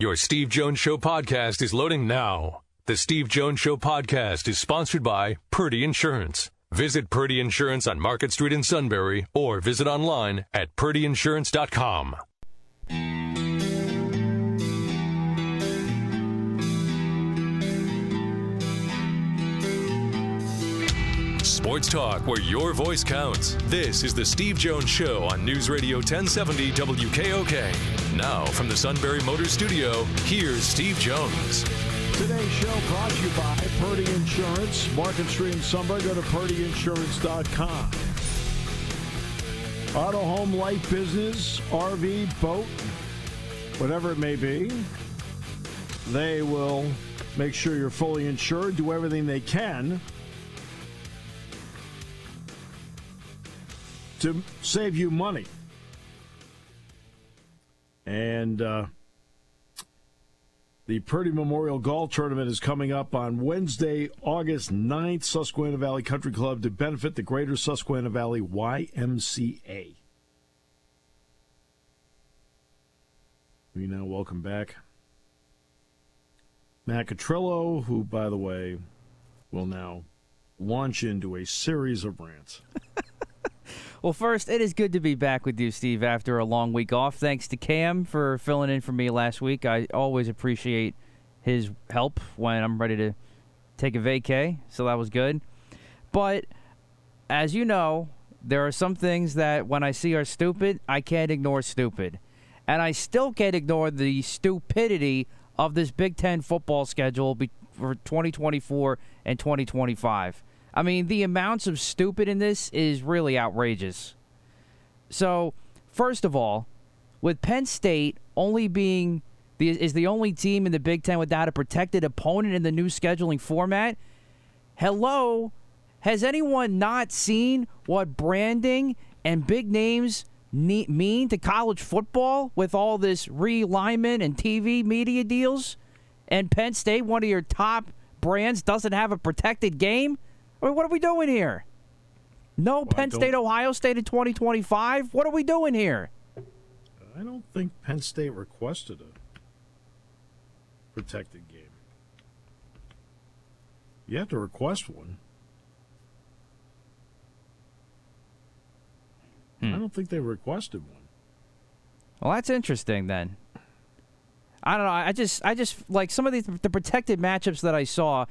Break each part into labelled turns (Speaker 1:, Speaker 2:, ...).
Speaker 1: Your Steve Jones Show podcast is loading now. The Steve Jones Show podcast is sponsored by Purdy Insurance. Visit Purdy Insurance on Market Street in Sunbury or visit online at purdyinsurance.com. Sports talk where your voice counts. This is the Steve Jones Show on News Radio 1070 WKOK. Now from the Sunbury Motor Studio, here's Steve Jones.
Speaker 2: Today's show brought to you by Purdy Insurance. Market Street in Sunbury. Go to purdyinsurance.com. Auto, home, life, business, RV, boat, whatever it may be, they will make sure you're fully insured, do everything they can to save you money. And the Purdy Memorial Golf Tournament is coming up on Wednesday, August 9th, Susquehanna Valley Country Club, to benefit the Greater Susquehanna Valley YMCA. We now welcome back Matt Catrillo, who, by the way, will now launch into a series of rants.
Speaker 3: Well, first, it is good to be back with you, Steve, after a long week off. Thanks to Cam for filling in for me last week. I always appreciate his help when I'm ready to take a vacay, so that was good. But, as you know, there are some things that when I see are stupid, I can't ignore stupid. And I still can't ignore the stupidity of this Big Ten football schedule for 2024 and 2025. I mean, the amounts of stupid in this is really outrageous. So, first of all, with Penn State only being is the only team in the Big Ten without a protected opponent in the new scheduling format, hello, has anyone not seen what branding and big names mean to college football with all this realignment and TV media deals? And Penn State, one of your top brands, doesn't have a protected game? I mean, what are we doing here? No Penn State, Ohio State in 2025? What are we doing here?
Speaker 2: I don't think Penn State requested a protected game. You have to request one. I don't think they requested one.
Speaker 3: Well, that's interesting then. I don't know. I just like some of the protected matchups that I saw,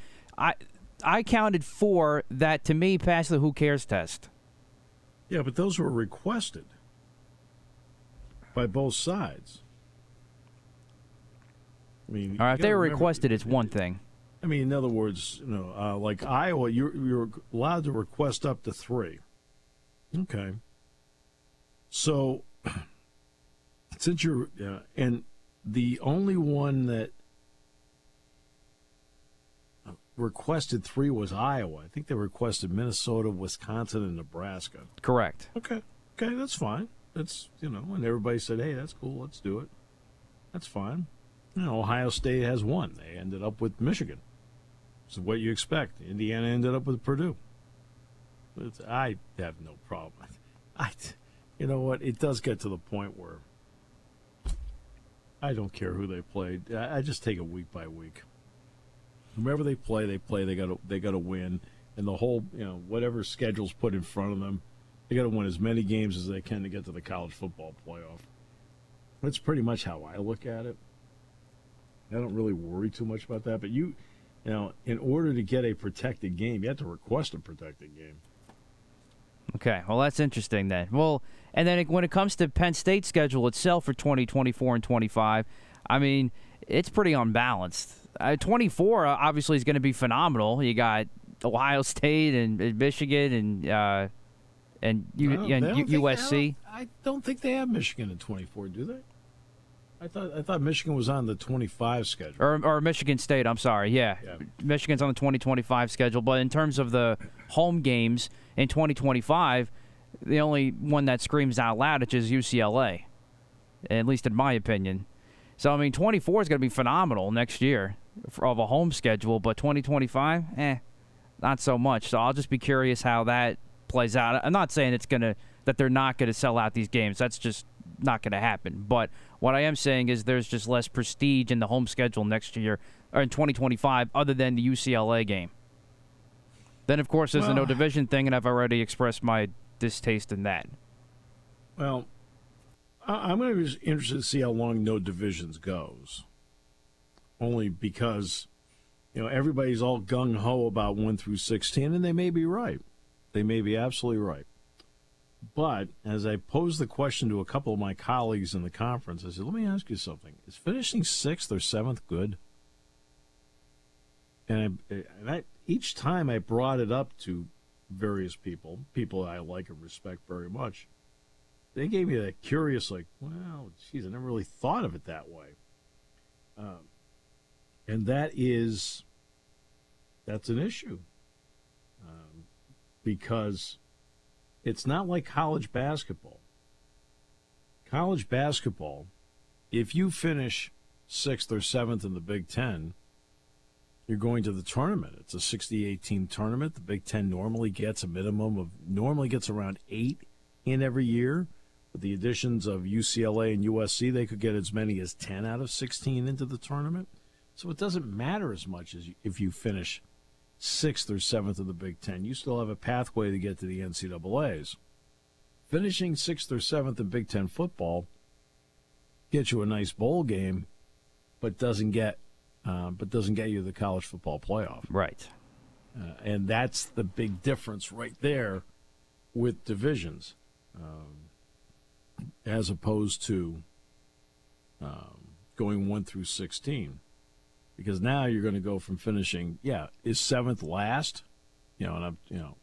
Speaker 3: I counted 4 that, to me, passed the who cares test.
Speaker 2: Yeah, but those were requested by both sides. I mean,
Speaker 3: all right, if they were requested, it's one thing.
Speaker 2: I mean, in other words, like Iowa, you're allowed to request up to 3. Okay. So, since you're, and the only one that requested 3 was Iowa. I think they requested Minnesota, Wisconsin, and Nebraska.
Speaker 3: Correct.
Speaker 2: Okay, that's fine. That's, and everybody said, hey, that's cool, let's do it. That's fine. Ohio State has 1. They ended up with Michigan. This is what you expect. Indiana ended up with Purdue. I have no problem. You know what? It does get to the point where I don't care who they played. I just take it week by week. Whomever they play. They got to win, and the whole whatever schedule's put in front of them, they got to win as many games as they can to get to the college football playoff. That's pretty much how I look at it. I don't really worry too much about that, but in order to get a protected game, you have to request a protected game.
Speaker 3: Okay, well, that's interesting then. Well, and then when it comes to Penn State's schedule itself for 2024 and 25, I mean, it's pretty unbalanced. 24 obviously is going to be phenomenal. You got Ohio State and Michigan and USC.
Speaker 2: I don't think they have Michigan in 24, do they? I thought Michigan was on the 25 schedule.
Speaker 3: Or Michigan State, I'm sorry. Yeah. Michigan's on the 2025 schedule. But in terms of the home games in 2025, the only one that screams out loud is UCLA, at least in my opinion. So, I mean, 24 is going to be phenomenal next year of a home schedule, but 2025, not so much. So I'll just be curious how that plays out. I'm not saying that they're not going to sell out these games. That's just not going to happen. But what I am saying is there's just less prestige in the home schedule next year, or in 2025, other than the UCLA game. Then, of course, there's the no division thing, and I've already expressed my distaste in that.
Speaker 2: Well, I'm going to be interested to see how long no divisions goes. Only because, everybody's all gung-ho about 1 through 16, and they may be right. They may be absolutely right. But as I posed the question to a couple of my colleagues in the conference, I said, let me ask you something. Is finishing 6th or 7th good? And each time I brought it up to various people I like and respect very much, they gave me that curious, like, well, geez, I never really thought of it that way. And that's an issue. Because it's not like college basketball. College basketball, if you finish 6th or 7th in the Big Ten, you're going to the tournament. It's a 68-team tournament. The Big Ten normally gets around 8 in every year. With the additions of UCLA and USC, they could get as many as 10 out of 16 into the tournament. So it doesn't matter as much as if you finish 6th or 7th in the Big Ten. You still have a pathway to get to the NCAAs. Finishing 6th or 7th in Big Ten football gets you a nice bowl game, but doesn't get you the college football playoff.
Speaker 3: Right.
Speaker 2: And that's the big difference right there with divisions, as opposed to going 1 through 16. Because now you're going to go from finishing, is 7th last,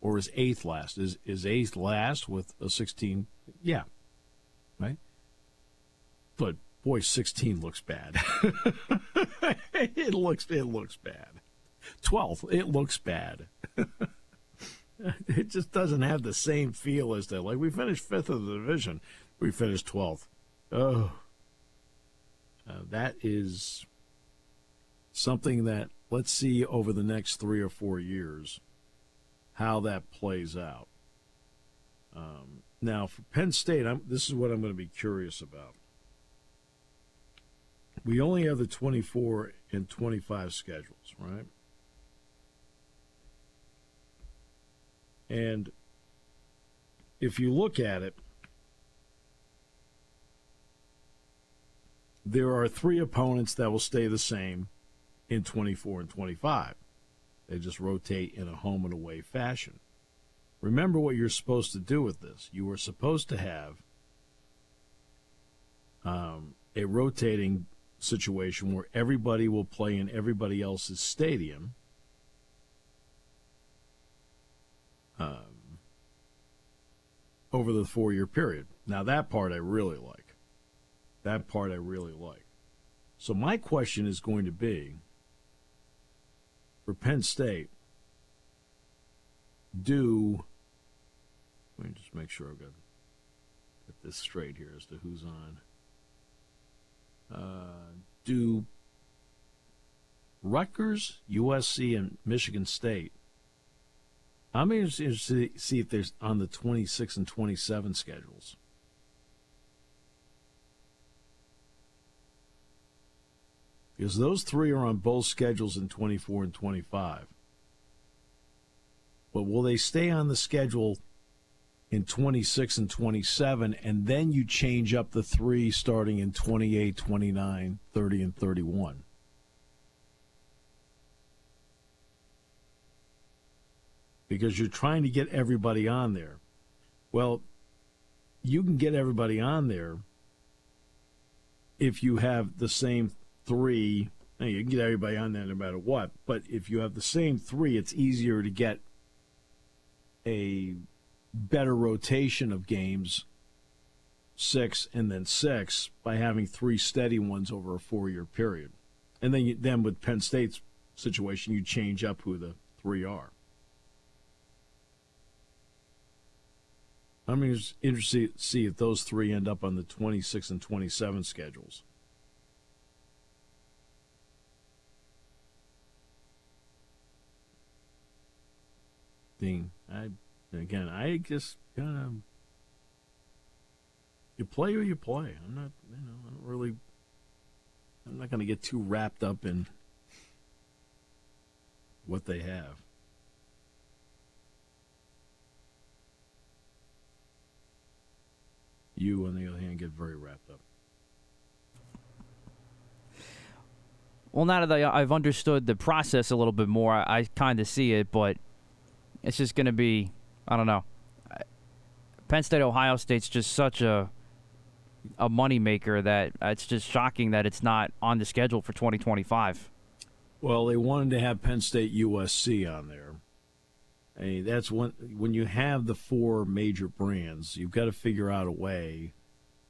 Speaker 2: or is 8th last? Is 8th last with a 16? Yeah, right. But boy, 16 looks bad. It looks bad. 12th, it looks bad. It just doesn't have the same feel as that. Like, we finished 5th of the division, we finished 12th. Oh, that is something that, let's see over the next 3 or 4 years how that plays out. Now, for Penn State, this is what I'm going to be curious about. We only have the 24 and 25 schedules, right? And if you look at it, there are 3 opponents that will stay the same in 24 and 25. They just rotate in a home and away fashion. Remember what you're supposed to do with this. You are supposed to have a rotating situation where everybody will play in everybody else's stadium. Over the 4-year period. Now, that part I really like. So my question is going to be, for Penn State, let me just make sure I've got this straight here as to who's on. Do Rutgers, USC, and Michigan State, I'm interested to see if there's on the 26 and 27 schedules. Because those 3 are on both schedules in 24 and 25. But will they stay on the schedule in 26 and 27, and then you change up the 3 starting in 28, 29, 30, and 31? Because you're trying to get everybody on there. Well, you can get everybody on there if you have the same 3. Now, you can get everybody on there no matter what, but if you have the same 3, it's easier to get a better rotation of games, 6 and then 6, by having 3 steady ones over a 4-year period. And then with Penn State's situation, you change up who the 3 are. I'm interested to see if those 3 end up on the 26 and 27 schedules. I just kind You play who you play. I'm not going to get too wrapped up in what they have. You, on the other hand, get very wrapped up.
Speaker 3: Well, now that I've understood the process a little bit more, I kind of see it, but it's just going to be, I don't know. Penn State, Ohio State's just such a moneymaker that it's just shocking that it's not on the schedule for 2025.
Speaker 2: Well, they wanted to have Penn State USC on there. I mean, that's when you have the four major brands, you've got to figure out a way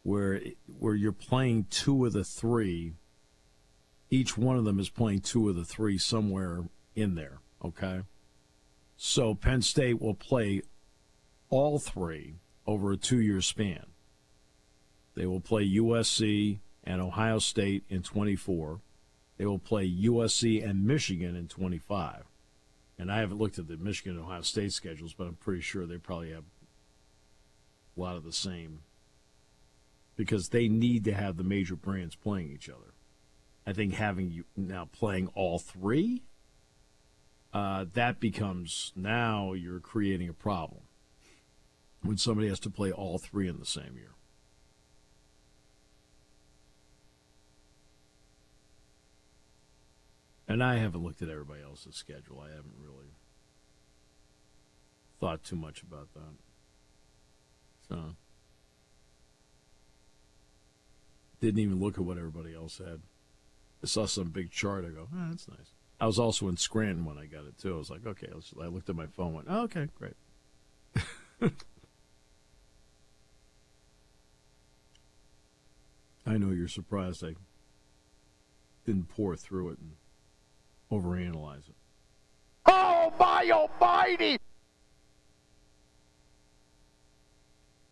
Speaker 2: where you're playing two of the three. Each one of them is playing two of the three somewhere in there, okay? So Penn State will play all three over a 2-year span. They will play USC and Ohio State in 24. They will play USC and Michigan in 25. And I haven't looked at the Michigan and Ohio State schedules, but I'm pretty sure they probably have a lot of the same, because they need to have the major brands playing each other. I think having you now playing all three, that becomes, now you're creating a problem when somebody has to play all three in the same year. And I haven't looked at everybody else's schedule. I haven't really thought too much about that. So, didn't even look at what everybody else had. I saw some big chart. I go, oh, that's nice. I was also in Scranton when I got it, too. I was like, okay. I looked at my phone and went, oh, okay, great. I know you're surprised I didn't pour through it and overanalyze it.
Speaker 4: Oh, my almighty!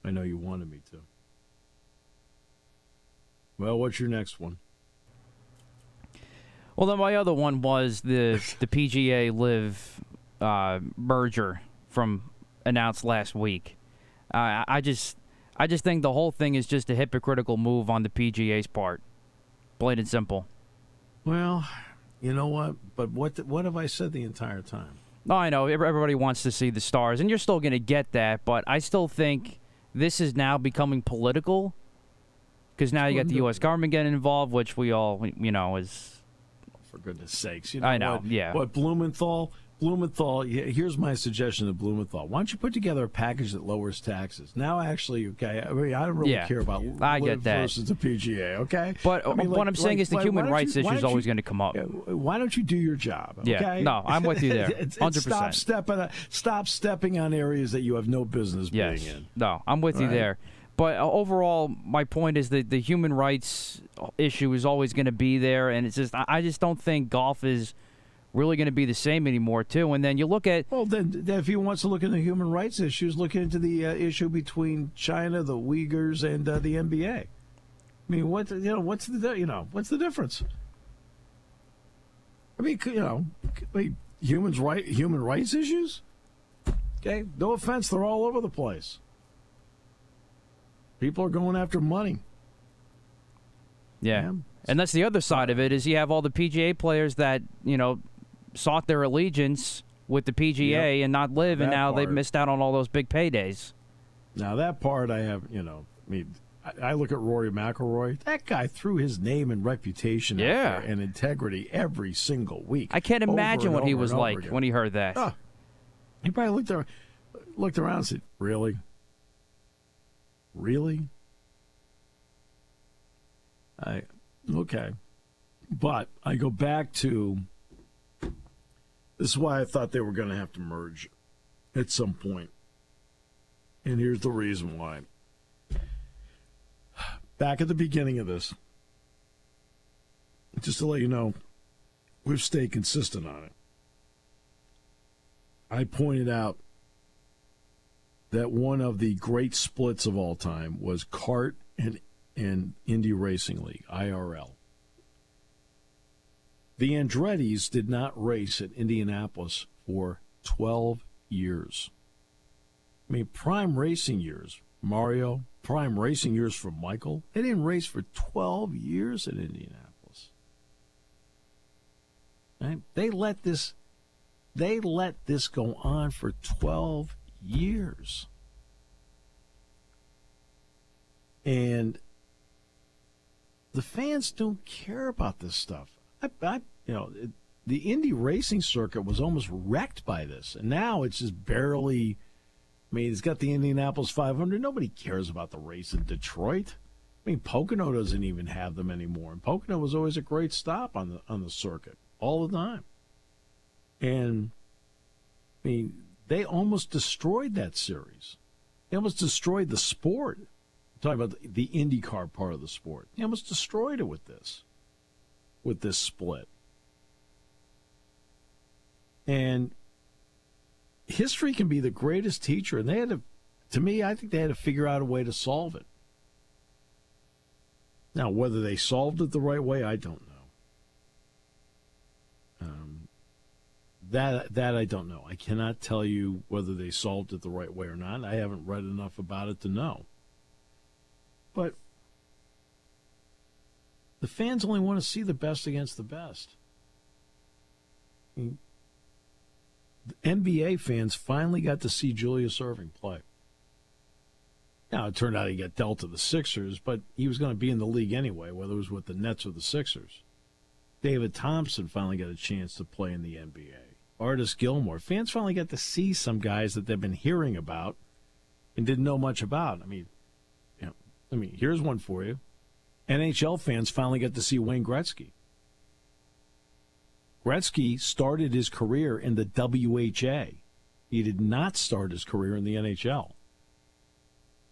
Speaker 2: I know you wanted me to. Well, what's your next one?
Speaker 3: Well, then my other one was the PGA Live merger from announced last week. I just think the whole thing is just a hypocritical move on the PGA's part, plain and simple.
Speaker 2: Well, you know what? But what have I said the entire time?
Speaker 3: No, I know everybody wants to see the stars, and you're still going to get that. But I still think this is now becoming political, because now you got the U.S. government getting involved, which we all is.
Speaker 2: For goodness sakes.
Speaker 3: I know,
Speaker 2: what,
Speaker 3: yeah.
Speaker 2: What, Blumenthal, here's my suggestion to Blumenthal. Why don't you put together a package that lowers taxes? Now, actually, okay, I mean, I don't really care about
Speaker 3: I get that.
Speaker 2: versus the PGA, okay?
Speaker 3: But what I'm saying is the human rights issue is always going to come up.
Speaker 2: Why don't you do your job, okay?
Speaker 3: Yeah, no, I'm with you there, 100%.
Speaker 2: Stop stepping on areas that you have no business being in.
Speaker 3: No, I'm with you there. But overall, my point is that the human rights issue is always going to be there, and it's just I just don't think golf is really going to be the same anymore, too. And then you look at...
Speaker 2: Well, then if he wants to look into human rights issues, look into the issue between China, the Uyghurs, and the NBA. I mean, what's the difference? I mean, human rights issues? Okay, no offense, they're all over the place. People are going after money.
Speaker 3: Yeah. And that's the other side of it, is you have all the PGA players that, sought their allegiance with the PGA and not live, and now they've missed out on all those big paydays.
Speaker 2: Now, that part I have, I look at Rory McIlroy. That guy threw his name and reputation out there and integrity every single week.
Speaker 3: I can't imagine what he was like when he heard that.
Speaker 2: He probably looked around and said, really? Really? Okay. But I go back to, this is why I thought they were going to have to merge at some point. And here's the reason why. Back at the beginning of this, just to let you know, we've stayed consistent on it. I pointed out that one of the great splits of all time was kart and Indy Racing League, IRL. The Andrettis did not race at Indianapolis for 12 years. I mean, prime racing years. Mario, prime racing years for Michael. They didn't race for 12 years in Indianapolis. Right? They let this go on for 12 years. And the fans don't care about this stuff. The Indy racing circuit was almost wrecked by this, and now it's just barely. I mean, it's got the Indianapolis 500. Nobody cares about the race in Detroit. I mean, Pocono doesn't even have them anymore, and Pocono was always a great stop on the circuit all the time. And I mean, they almost destroyed that series. They almost destroyed the sport. I'm talking about the IndyCar part of the sport. They almost destroyed it with this split. And history can be the greatest teacher, and I think they had to figure out a way to solve it. Now, whether they solved it the right way, I don't know. That I don't know. I cannot tell you whether they solved it the right way or not. I haven't read enough about it to know. But the fans only want to see the best against the best. I mean, the NBA fans finally got to see Julius Erving play. Now, it turned out he got dealt to the Sixers, but he was going to be in the league anyway, whether it was with the Nets or the Sixers. David Thompson finally got a chance to play in the NBA. Artis Gilmore. Fans finally got to see some guys that they've been hearing about and didn't know much about. I mean, here's one for you. NHL fans finally got to see Wayne Gretzky. Gretzky started his career in the WHA. He did not start his career in the NHL.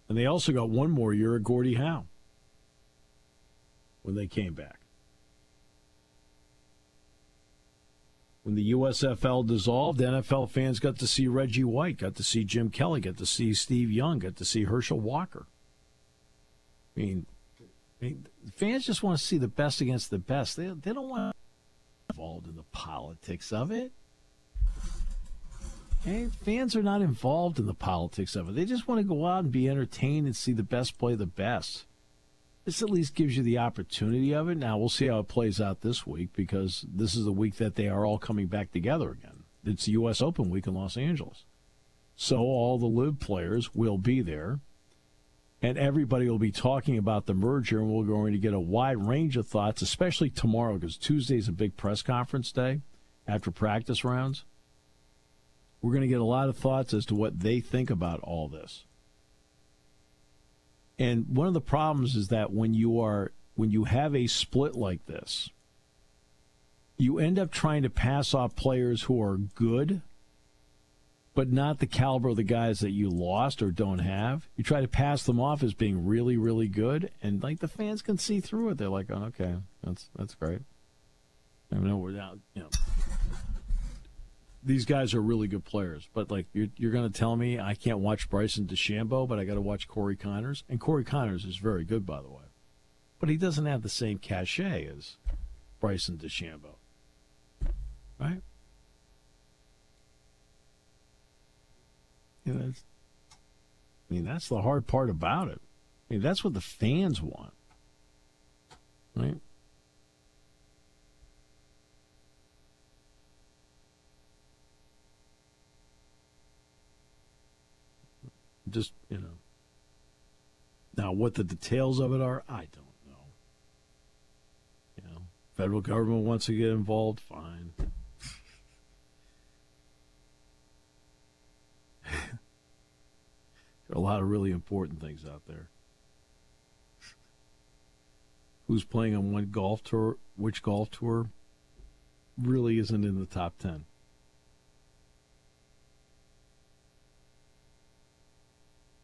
Speaker 2: And they also got one more year of Gordie Howe when they came back. When the USFL dissolved, NFL fans got to see Reggie White, got to see Jim Kelly, got to see Steve Young, got to see Herschel Walker. I mean, fans just want to see the best against the best. They don't want to be involved in the politics of it. Okay? Fans are not involved in the politics of it. They just want to go out and be entertained and see the best play the best. This at least gives you the opportunity of it. Now, we'll see how it plays out this week because this is the week that they are all coming back together again. It's the U.S. Open week in Los Angeles. So all the LIV players will be there, and everybody will be talking about the merger, and we're going to get a wide range of thoughts, especially tomorrow because Tuesday is a big press conference day after practice rounds. We're going to get a lot of thoughts as to what they think about all this. And one of the problems is that when you have a split like this, you end up trying to pass off players who are good, but not the caliber of the guys that you lost or don't have. You try to pass them off as being really, really good, and like the fans can see through it. They're like, "Oh, okay, that's great." I know we're down. These guys are really good players, but like you're going to tell me I can't watch Bryson DeChambeau, but I got to watch Corey Connors, and Corey Connors is very good, by the way, but he doesn't have the same cachet as Bryson DeChambeau, right? That's the hard part about it. That's what the fans want, right? Just, Now, what the details of it are, I don't know. Federal government wants to get involved, fine. There are a lot of really important things out there. Who's playing on which golf tour really isn't in the top 10.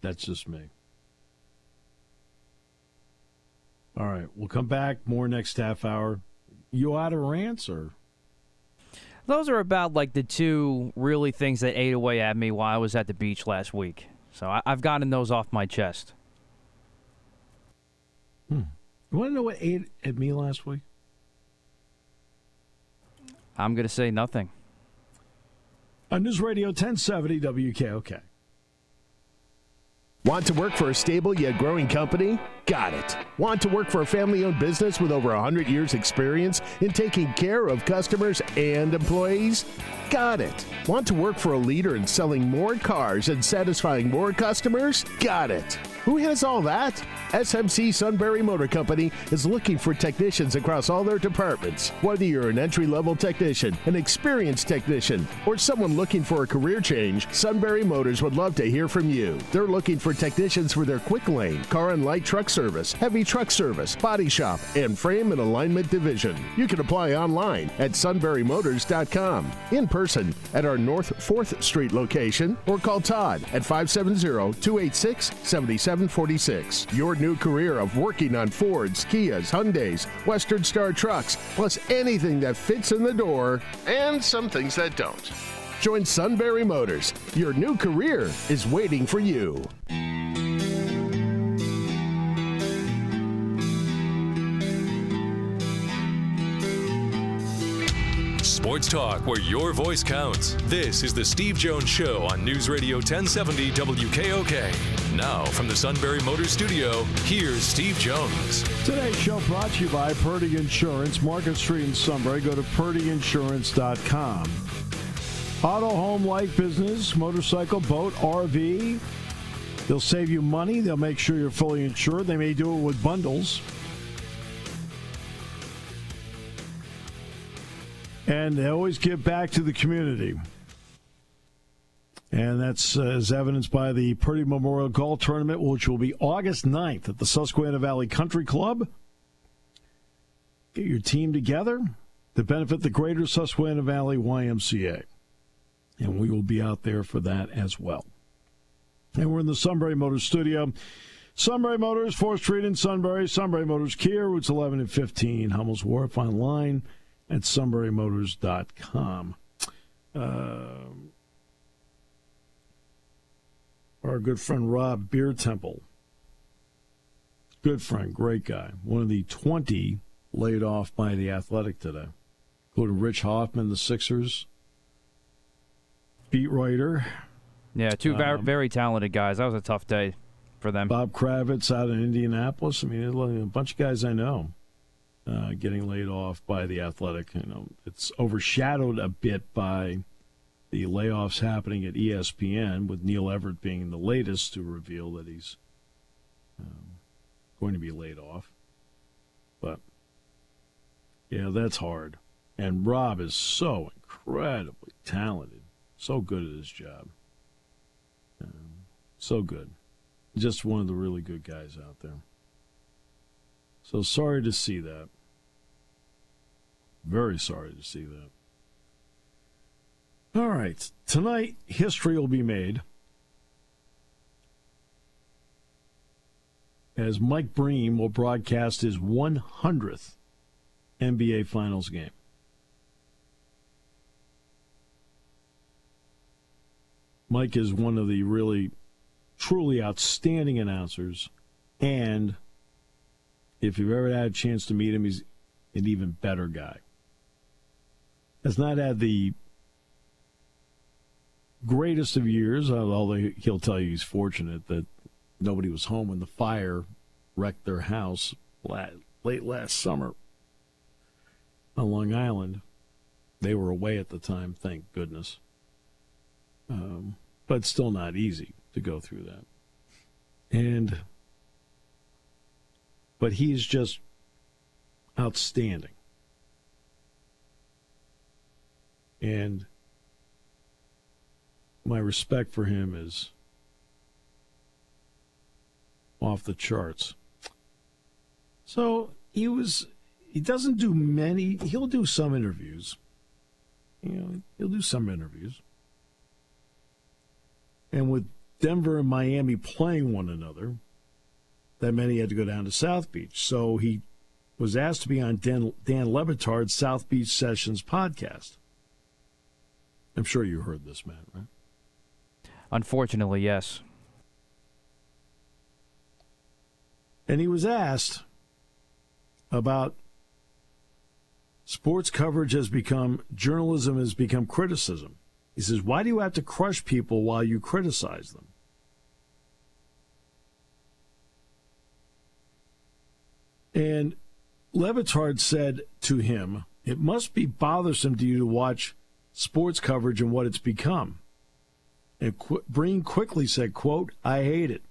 Speaker 2: That's just me. All right, we'll come back. More next half hour. You out of rants, or?
Speaker 3: Those are about like the two really things that ate away at me while I was at the beach last week. So I've gotten those off my chest.
Speaker 2: You want to know what ate at me last week?
Speaker 3: I'm going to say nothing.
Speaker 2: On News Radio 1070 WKOK.
Speaker 5: Want to work for a stable yet growing company? Got it. Want to work for a family-owned business with over 100 years experience in taking care of customers and employees? Got it. Want to work for a leader in selling more cars and satisfying more customers? Got it. Who has all that? SMC Sunbury Motor Company is looking for technicians across all their departments. Whether you're an entry-level technician, an experienced technician, or someone looking for a career change, Sunbury Motors would love to hear from you. They're looking for technicians for their quick lane, car and light truck service, heavy truck service, body shop, and frame and alignment division. You can apply online at sunburymotors.com, in person at our North 4th Street location, or call Todd at 570-286-7746. Your new career of working on Fords, Kias, Hyundais, Western Star trucks, plus anything that fits in the door, and some things that don't. Join Sunbury Motors. Your new career is waiting for you.
Speaker 1: Sports talk where your voice counts. This is the Steve Jones Show on News Radio 1070 WKOK. Now from the Sunbury Motors Studio, here's Steve Jones.
Speaker 2: Today's show brought to you by Purdy Insurance, Market Street in Sunbury. Go to purdyinsurance.com. Auto, home, life, business, motorcycle, boat, RV. They'll save you money. They'll make sure you're fully insured. They may do it with bundles. And they always give back to the community. And that's as evidenced by the Purdy Memorial Golf Tournament, which will be August 9th at the Susquehanna Valley Country Club. Get your team together to benefit the greater Susquehanna Valley YMCA. And we will be out there for that as well. And we're in the Sunbury Motors studio. Sunbury Motors, 4th Street in Sunbury. Sunbury Motors Kia, routes 11 and 15. Hummel's Wharf online at sunburymotors.com. Our good friend Rob Beer Temple. Good friend, great guy. One of the 20 laid off by the Athletic today. Including Rich Hoffman, the Sixers beat writer.
Speaker 3: Yeah, two very talented guys. That was a tough day for them.
Speaker 2: Bob Kravitz out in Indianapolis. I mean, a bunch of guys I know getting laid off by the Athletic. You know, it's overshadowed a bit by the layoffs happening at ESPN, with Neil Everett being the latest to reveal that he's going to be laid off. But, yeah, that's hard. And Rob is so incredibly talented, so good at his job. So good. Just one of the really good guys out there. So sorry to see that. Very sorry to see that. All right. Tonight, history will be made as Mike Breen will broadcast his 100th NBA Finals game. Mike is one of the really, truly outstanding announcers, and if you've ever had a chance to meet him, he's an even better guy. Has not had the greatest of years, although he'll tell you he's fortunate that nobody was home when the fire wrecked their house late last summer on Long Island. They were away at the time, thank goodness. But still not easy to go through that. But he's just outstanding. And my respect for him is off the charts. So he doesn't do many, he'll do some interviews. He'll do some interviews. And with Denver and Miami playing one another, that meant he had to go down to South Beach. So he was asked to be on Dan Lebitard's South Beach Sessions podcast. I'm sure you heard this, Matt, right?
Speaker 3: Unfortunately, yes.
Speaker 2: And he was asked about sports coverage journalism has become criticism. He says, why do you have to crush people while you criticize them? And Levitard said to him, "It must be bothersome to you to watch sports coverage and what it's become." And Breen quickly said, quote, "I hate it.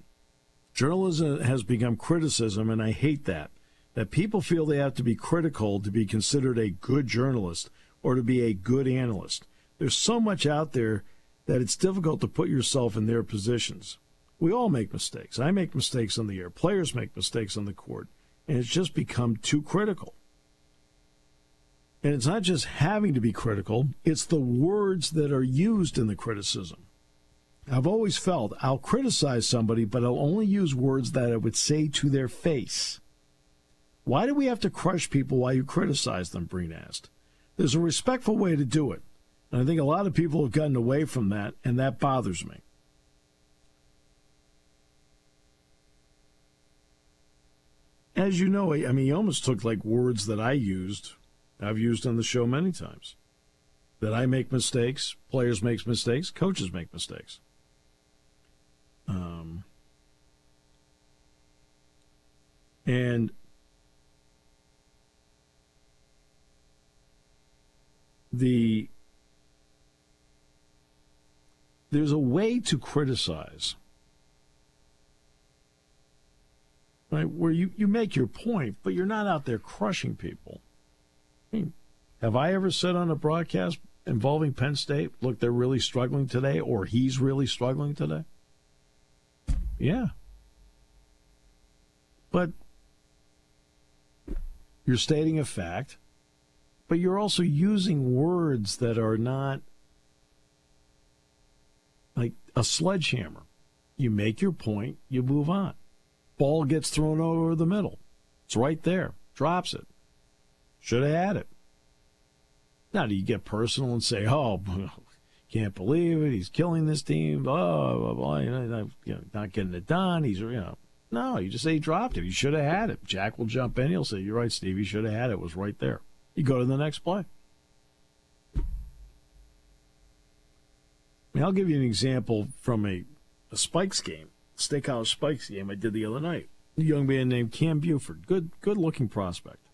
Speaker 2: Journalism has become criticism, and I hate that. That people feel they have to be critical to be considered a good journalist or to be a good analyst. There's so much out there that it's difficult to put yourself in their positions. We all make mistakes. I make mistakes on the air. Players make mistakes on the court. And it's just become too critical." And it's not just having to be critical, it's the words that are used in the criticism. I've always felt I'll criticize somebody, but I'll only use words that I would say to their face. Why do we have to crush people while you criticize them, Breen asked. There's a respectful way to do it. And I think a lot of people have gotten away from that, and that bothers me. As you know, I mean, he almost took like words that I've used on the show many times. That I make mistakes, players make mistakes, coaches make mistakes. And there's a way to criticize, right, where you make your point, but you're not out there crushing people. I mean, have I ever said on a broadcast involving Penn State, look, they're really struggling today, or he's really struggling today? Yeah. But you're stating a fact, but you're also using words that are not like a sledgehammer. You make your point, you move on. Ball gets thrown over the middle. It's right there. Drops it. Should have had it. Now, do you get personal and say, "Oh, can't believe it. He's killing this team. Blah, blah, blah. Not getting it done. No, you just say he dropped it. He should have had it. Jack will jump in. He'll say, "You're right, Steve. He should have had it. It was right there." You go to the next play. I mean, I'll give you an example from a Spikes game, Steakhouse Spikes game I did the other night. A young man named Cam Buford, good-looking prospect.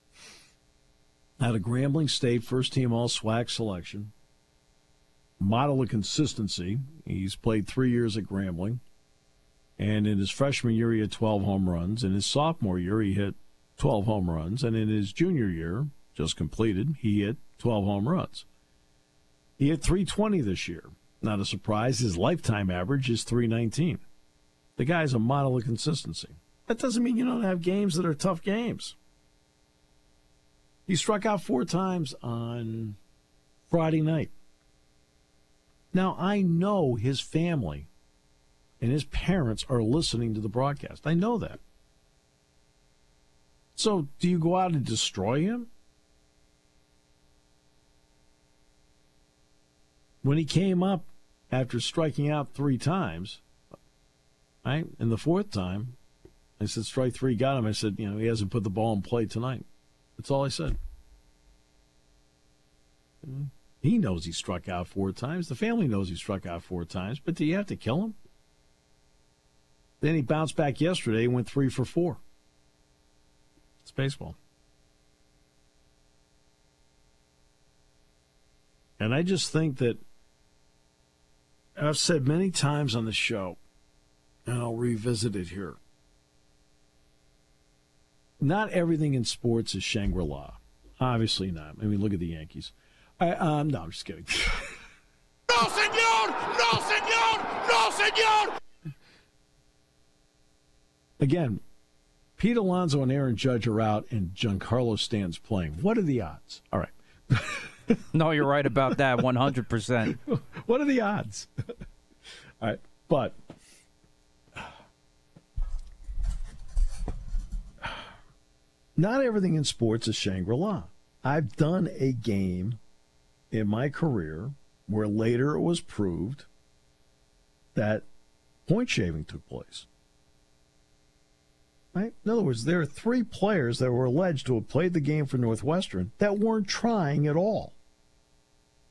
Speaker 2: Out of Grambling State, first-team All-SWAC selection. Model of consistency. He's played 3 years at Grambling. And in his freshman year, he had 12 home runs. In his sophomore year, he hit 12 home runs. And in his junior year, just completed, he hit 12 home runs. He hit .320 this year. Not a surprise. His lifetime average is .319. The guy's a model of consistency. That doesn't mean you don't have games that are tough games. He struck out 4 times on Friday night. Now, I know his family and his parents are listening to the broadcast. I know that. So, do you go out and destroy him? When he came up after striking out 3 times, right, and the 4th time, I said, strike 3 got him. I said, he hasn't put the ball in play tonight. That's all I said. He knows he struck out 4 times. The family knows he struck out 4 times. But do you have to kill him? Then he bounced back yesterday and went 3 for 4. It's baseball. And I just think that I've said many times on the show, and I'll revisit it here. Not everything in sports is Shangri-La. Obviously not. I mean, look at the Yankees. No, I'm just kidding.
Speaker 4: No, senor! No, senor! No, senor!
Speaker 2: Again, Pete Alonso and Aaron Judge are out, and Giancarlo Stanton's playing. What are the odds? All right.
Speaker 3: No, you're right about that, 100%.
Speaker 2: What are the odds? All right, but not everything in sports is Shangri-La. I've done a game in my career where later it was proved that point shaving took place. Right? In other words, there are 3 players that were alleged to have played the game for Northwestern that weren't trying at all.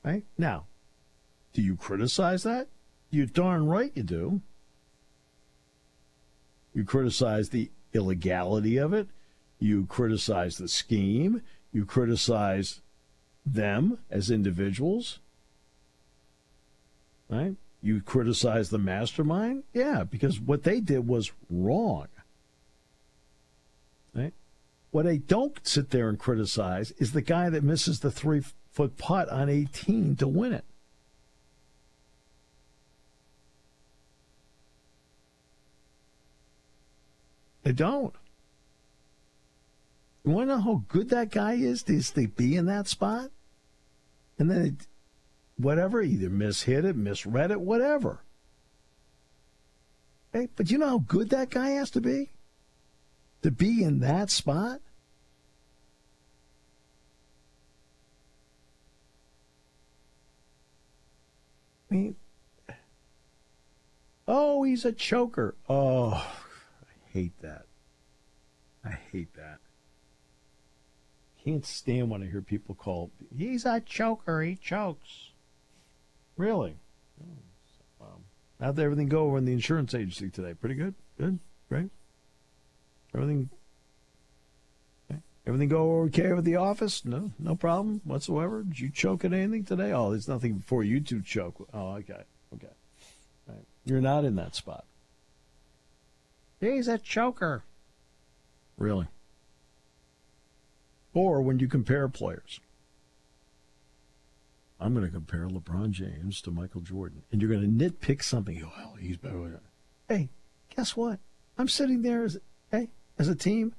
Speaker 2: Right? Now, do you criticize that? You darn right you do. You criticize the illegality of it. You criticize the scheme. You criticize them as individuals. Right? You criticize the mastermind. Yeah, because what they did was wrong. Right? What I don't sit there and criticize is the guy that misses the 3-foot putt on 18 to win it. I don't. You want to know how good that guy is to be in that spot? And then whatever, either mishit it, misread it, whatever. Hey, but you know how good that guy has to be? To be in that spot? I mean, oh, he's a choker. Oh, I hate that. I hate that. Can't stand when I hear people call, he's a choker, he chokes. Really? How'd everything go over in the insurance agency today? Pretty good? Good? Great? Everything go okay with the office? No problem whatsoever? Did you choke at anything today? Oh, there's nothing for you to choke. Oh, okay. Right. You're not in that spot. He's a choker. Really? Or when you compare players. I'm going to compare LeBron James to Michael Jordan. And you're going to nitpick something. Well, he's better. Hey, guess what? I'm sitting there as a team,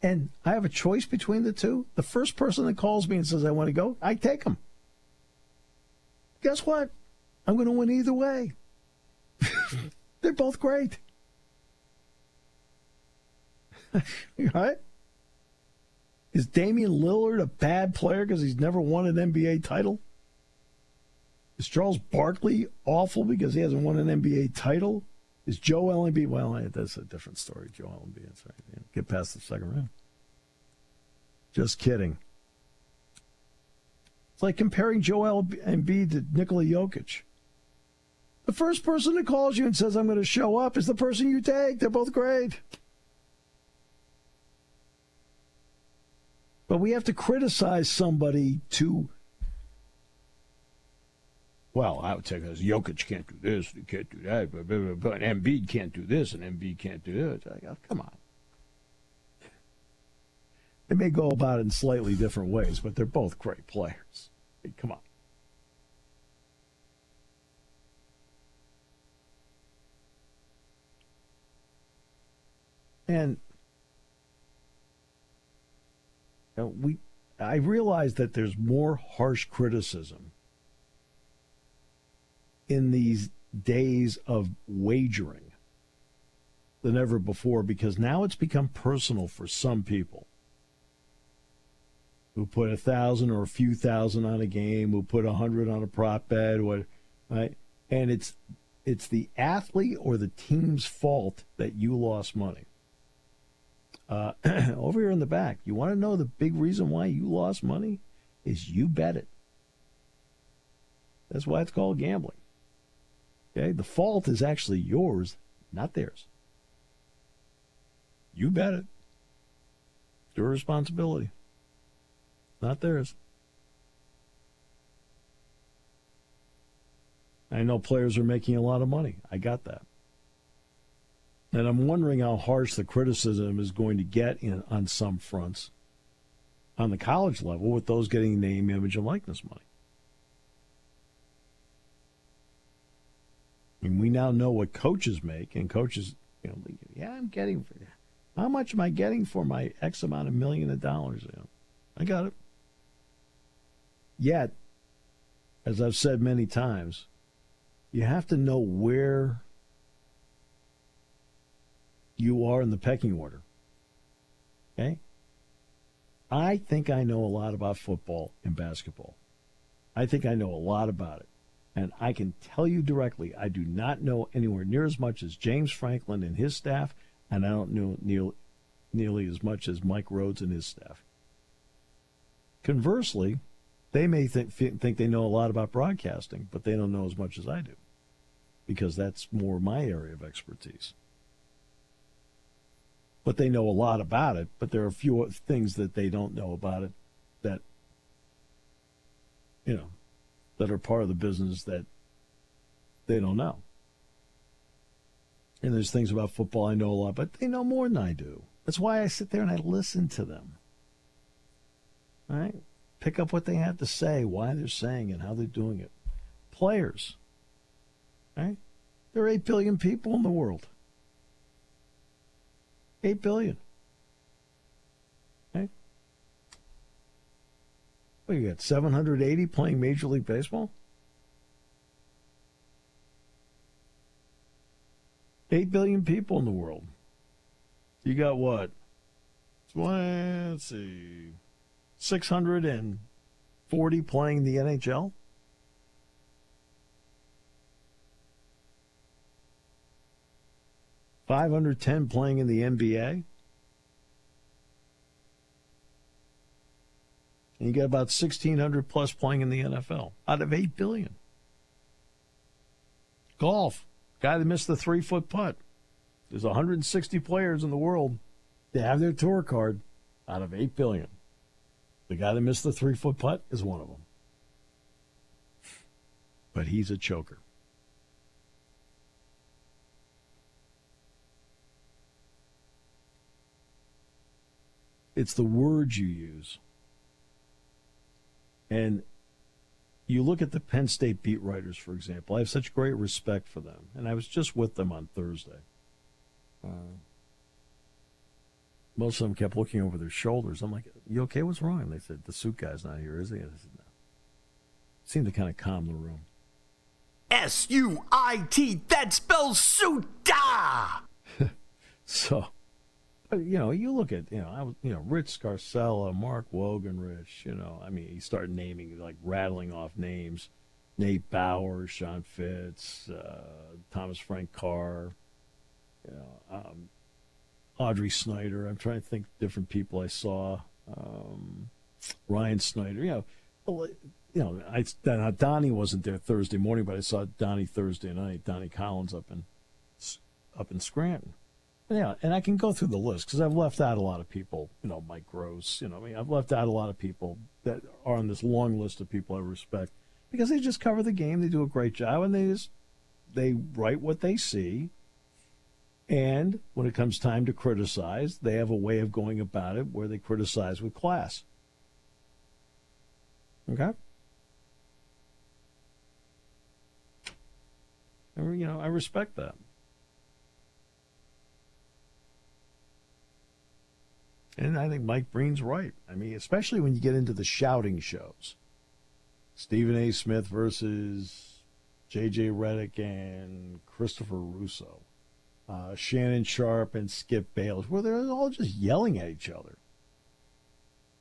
Speaker 2: and I have a choice between the two. The first person that calls me and says, I want to go, I take him. Guess what? I'm going to win either way. They're both great. Right? Is Damian Lillard a bad player because he's never won an NBA title? Is Charles Barkley awful because he hasn't won an NBA title? Is Joel Embiid? Well, that's a different story. Joel Embiid, that's right. Yeah, get past the second round. Just kidding. It's like comparing Joel Embiid to Nikola Jokic. The first person that calls you and says, I'm going to show up, is the person you take. They're both great. But we have to criticize somebody to, well, I would take it as Jokic can't do this, he can't do that, but Embiid can't do this, and Embiid can't do that. Like, oh, come on. They may go about it in slightly different ways, but they're both great players. Hey, come on. And I realize that there's more harsh criticism in these days of wagering than ever before, because now it's become personal for some people who put 1,000 or a few thousand on a game, who put 100 on a prop bet, right? And it's the athlete or the team's fault that you lost money. Over here in the back, you want to know the big reason why you lost money? Is you bet it. That's why it's called gambling. Okay? The fault is actually yours, not theirs. You bet it. It's your responsibility, not theirs. I know players are making a lot of money. I got that. And I'm wondering how harsh the criticism is going to get on some fronts on the college level with those getting name, image, and likeness money. I mean, we now know what coaches make, and coaches, I'm getting, how much am I getting for my X amount of million of dollars? I got it. Yet, as I've said many times, you have to know where you are in the pecking order. Okay? I think I know a lot about football and basketball. I think I know a lot about it. And I can tell you directly, I do not know anywhere near as much as James Franklin and his staff, and I don't know nearly as much as Mike Rhodes and his staff. Conversely, they may think they know a lot about broadcasting, but they don't know as much as I do, because that's more my area of expertise. but they know a lot about it. But there are a few things that they don't know about it that, that are part of the business that they don't know. And there's things about football I know a lot, but they know more than I do. That's why I sit there and I listen to them. All right? Pick up what they have to say, why they're saying it, how they're doing it. Players. Right? There are 8 billion people in the world. 8 billion. Okay? What, you got 780 playing Major League Baseball? 8 billion people in the world. You got what? Let's see. 640 playing the NHL? $510 playing in the NBA? And you got about 1,600 plus playing in the NFL out of 8 billion. Golf. Guy that missed the 3-foot putt. There's 160 players in the world that have their tour card out of 8 billion. The guy that missed the 3-foot putt is one of them. But he's a choker. It's the words you use. And you look at the Penn State beat writers, for example. I have such great respect for them. And I was just with them on Thursday. Most of them kept looking over their shoulders. I'm like, you okay? What's wrong? And they said, the suit guy's not here, is he? And I said, no. Seemed to kind of calm the room.
Speaker 6: S-U-I-T, that spells suit-da!
Speaker 2: So, but, you look at, Rich Scarcella, Mark Wogenrich, he started naming, rattling off names. Nate Bauer, Sean Fitz, Thomas Frank Carr, Audrey Snyder. I'm trying to think of different people I saw. Ryan Snyder. Donnie wasn't there Thursday morning, but I saw Donnie Thursday night. Donnie Collins up in Scranton. Yeah, and I can go through the list because I've left out a lot of people. Mike Gross. I've left out a lot of people that are on this long list of people I respect because they just cover the game. They do a great job, and they write what they see. And when it comes time to criticize, they have a way of going about it where they criticize with class. Okay? I respect that. And I think Mike Breen's right. Especially when you get into the shouting shows. Stephen A. Smith versus J.J. Redick and Christopher Russo. Shannon Sharp and Skip Bayless, where they're all just yelling at each other.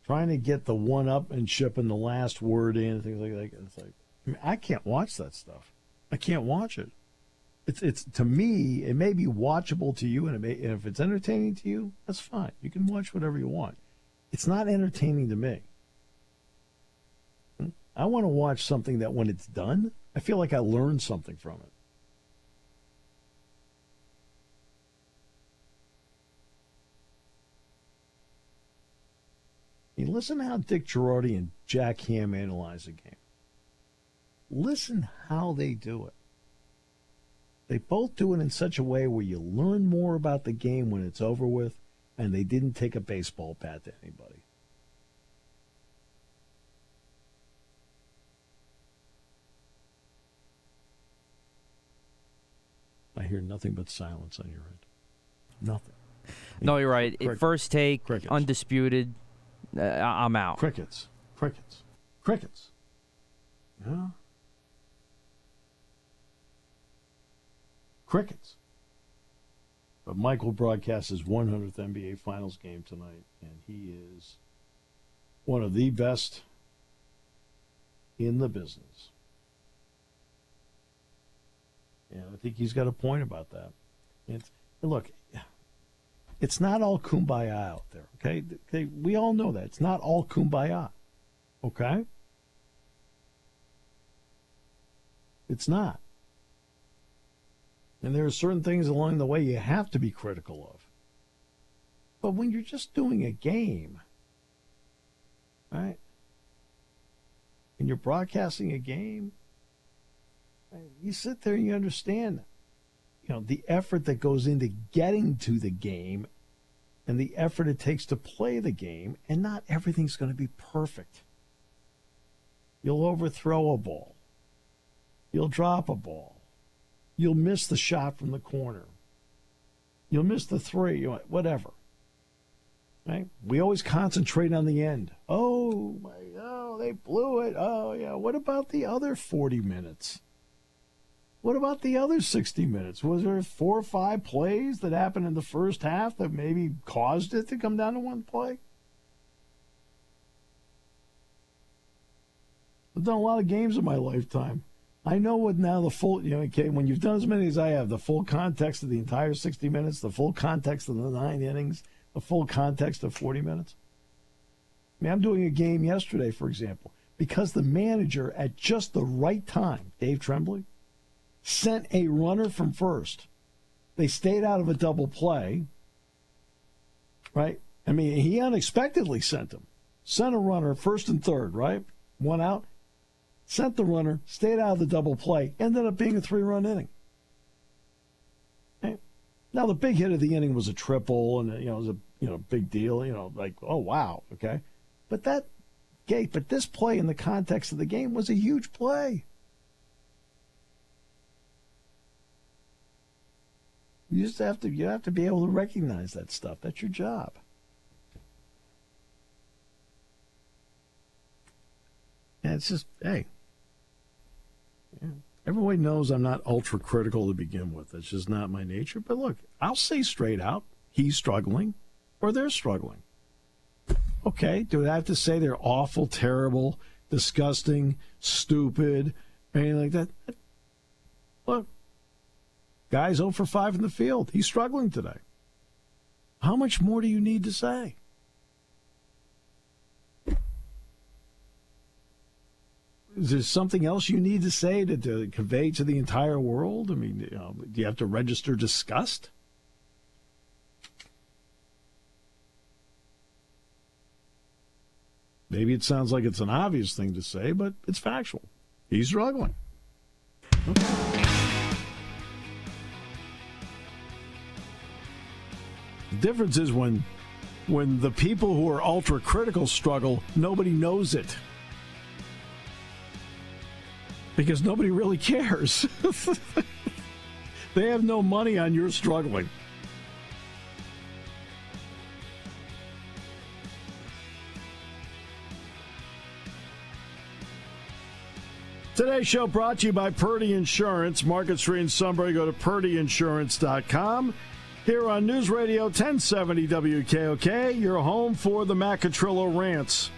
Speaker 2: Trying to get the one-upmanship and the last word in, things like that. It's like, I can't watch that stuff. I can't watch it. It's to me, it may be watchable to you, and if it's entertaining to you, that's fine. You can watch whatever you want. It's not entertaining to me. I want to watch something that when it's done, I feel like I learned something from it. You listen to how Dick Girardi and Jack Ham analyze a game. Listen how they do it. They both do it in such a way where you learn more about the game when it's over with, and they didn't take a baseball bat to anybody. I hear nothing but silence on your end. Nothing.
Speaker 3: No, you're right. First take,
Speaker 2: Crickets.
Speaker 3: Undisputed. I'm out.
Speaker 2: Crickets. Yeah. Crickets. But Mike will broadcast his 100th NBA Finals game tonight, and he is one of the best in the business. And I think he's got a point about that. Look, it's not all kumbaya out there, okay? We all know that. It's not all kumbaya, okay? It's not. And there are certain things along the way you have to be critical of. But when you're just doing a game, right? And you're broadcasting a game, right, you sit there and you understand, the effort that goes into getting to the game and the effort it takes to play the game, and not everything's going to be perfect. You'll overthrow a ball. You'll drop a ball. You'll miss the shot from the corner. You'll miss the three, whatever. Right? We always concentrate on the end. Oh, they blew it. Oh, yeah. What about the other 40 minutes? What about the other 60 minutes? Was there 4 or 5 plays that happened in the first half that maybe caused it to come down to one play? I've done a lot of games in my lifetime. I know what now the full, when you've done as many as I have, the full context of the entire 60 minutes, the full context of the 9 innings, the full context of 40 minutes. I mean, I'm doing a game yesterday, for example, because the manager at just the right time, Dave Tremblay, sent a runner from first. They stayed out of a double play, right? I mean, he unexpectedly sent him. Sent a runner first and third, right? 1 out. Sent the runner, stayed out of the double play, ended up being a 3-run inning. Okay? Now, the big hit of the inning was a triple, and it was a big deal, like, oh, wow, okay? But this play in the context of the game was a huge play. You have to be able to recognize that stuff. That's your job. And it's just, hey, everybody knows I'm not ultra critical to begin with. It's just not my nature. But look, I'll say straight out, he's struggling or they're struggling. Okay, do I have to say they're awful, terrible, disgusting, stupid, anything like that? Look, guy's 0 for 5 in the field. He's struggling today. How much more do you need to say? Is there something else you need to say to convey to the entire world? I mean, do you have to register disgust? Maybe it sounds like it's an obvious thing to say, but it's factual. He's struggling. Okay. The difference is when the people who are ultra critical struggle, nobody knows it. Because nobody really cares. They have no money on your struggling. Today's show brought to you by Purdy Insurance. Market Street in Sunbury. Go to purdyinsurance.com. Here on News Radio 1070 WKOK, your home for the Macatrillo Rants.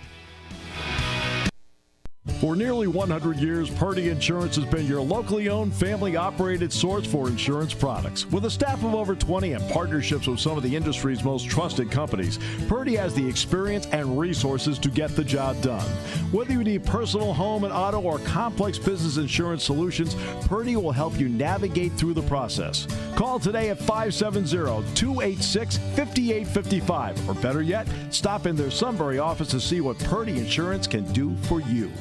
Speaker 2: For nearly 100 years, Purdy Insurance has been your locally owned, family-operated source for insurance products. With a staff of over 20 and partnerships with some of the industry's most trusted companies, Purdy has the experience and resources to get the job done. Whether you need personal, home, and auto, or complex business insurance solutions, Purdy will help you navigate through the process. Call today at 570-286-5855. Or better yet, stop in their Sunbury office to see what Purdy Insurance can do for you.